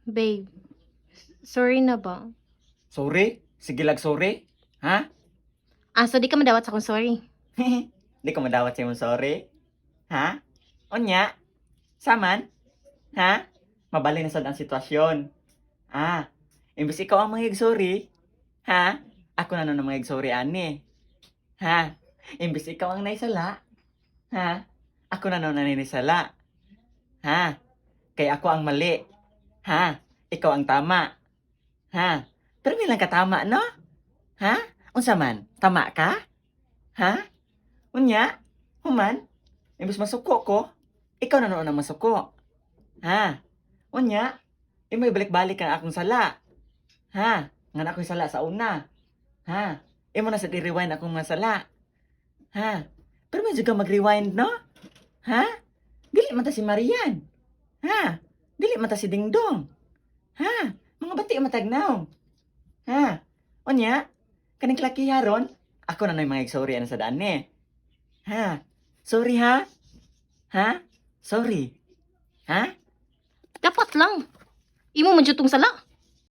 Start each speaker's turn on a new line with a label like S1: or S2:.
S1: Babe, sorry na ba?
S2: Sorry? Sige lag sorry? Ha?
S1: So di ka madawat sa akong sorry.
S2: Di ko madawat sa imong sorry? Ha? Unya? Saman? Ha? Mabali na sad ang sitwasyon. Imbis ikaw ang mangig sorry, ha? Ako na nung mangig sorry ani. Ha? Imbis ikaw ang naisala, ha? Ako na nung nanisala. Ha? Kaya ako ang mali. Ha? Ikaw ang tama. Ha? Pero nilang katama, no? Ha? Unsa man? Tama ka? Ha? Unya? Human? Imbis masuko ko, ikaw na noon ang masuko. Ha? Unya? May balik-balik ang akong sala. Ha? Nga ako'y sala sa una. Ha? Imo na sa i-rewind akong nga sala. Ha? Pero medyo ka mag-rewind, no? Ha? Dili man ta si Marian. Ha? Dili man ta si Dingdong. Ha? Mga bati matagnaw. Ha? Unya? Kaning klakiharon, ako na noy mga sorry ano sa daan ni. Ha? Sorry ha? Ha? Sorry. Ha?
S1: Dapat lang. Imo man jud tong sala.